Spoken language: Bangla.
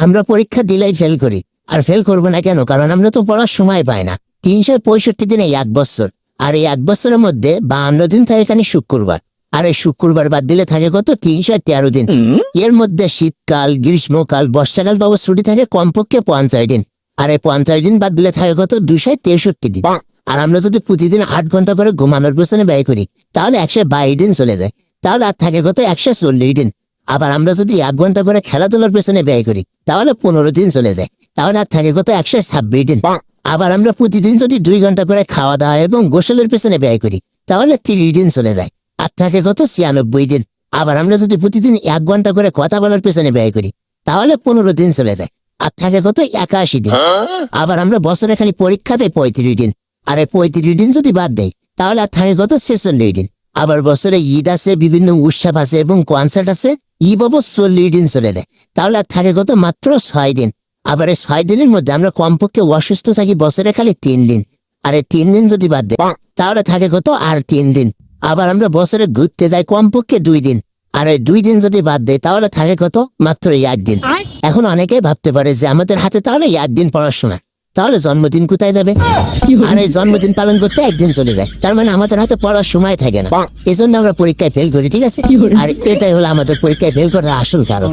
আমরা পরীক্ষা দিলেই ফেল করি। আর ফেল করবো না কেন? কারণ আমরা তো পড়ার সময় পাই না। 365 দিনে 1 বছর, আর এই 1 বছরের মধ্যে 52 দিন থাকে এখানে শুক্রবার। আর এই শুক্রবার বাদ দিলে থাকে কত? 313 দিন। এর মধ্যে শীতকাল, গ্রীষ্মকাল, বর্ষাকাল বাবু ছুটি থাকে কমপক্ষে 50 দিন। আর এই 50 দিন বাদ দিলে থাকে কত? 263 দিন। আর আমরা যদি প্রতিদিন 8 ঘন্টা করে ঘুমানোর পেছনে ব্যয় করি, তাহলে 122 দিন চলে যায়। তাহলে আর থাকে কত? 140 দিন। আবার আমরা যদি 1 ঘন্টা করে খেলাধুলার পেছনে ব্যয় করি, তাহলে 15 দিন চলে যায়। তাহলে আর থাকে কত? 126 দিন। আবার আমরা প্রতিদিন যদি 2 ঘন্টা করে খাওয়া দাওয়া এবং গোসলের পেছনে ব্যয় করি, তাহলে 30 দিন চলে যায়। আর থাকে কত? 96 দিন। আবার আমরা যদি প্রতিদিন 1 ঘন্টা করে কথা বলার পেছনে ব্যয় করি, তাহলে 15 দিন চলে যায়। আর থাকে কত? 81 দিন। আবার আমরা বছরে খালি পরীক্ষাতে 35 দিন। আর এই 35 দিন যদি বাদ দেয়, তাহলে আর থাকে কত? 46 দিন। আবার বছরে ঈদ আছে, বিভিন্ন উৎসব আছে এবং কনসার্ট আছে, বাবু 40 দিন চলে যায়। তাহলে আর থাকে কত? মাত্র 6 দিন। আবার এই 6 দিনের মধ্যে আমরা কমপক্ষে অসুস্থ থাকি বছরে খালি 3 দিন। আর এই 3 দিন যদি বাদ দেয়, তাহলে থাকে কত? আর 3 দিন। আবার আমরা বছরে ঘুরতে যাই কমপক্ষে 2 দিন। আর এই 2 দিন যদি বাদ দেয়, তাহলে থাকে কত? মাত্র 1 দিন। এখন অনেকেই ভাবতে পারে যে আমাদের হাতে তাহলে 1 দিন পড়াশোনা, তাহলে জন্মদিন কোথায় যাবে? আর এই জন্মদিন পালন করতে 1 দিন চলে যায়। তার মানে আমাদের হাতে পড়ার সময় থাকে না। এই জন্য আমরা পরীক্ষায় ফেল করি, ঠিক আছে? আর এটাই হলো আমাদের পরীক্ষায় ফেল করার আসল কারণ।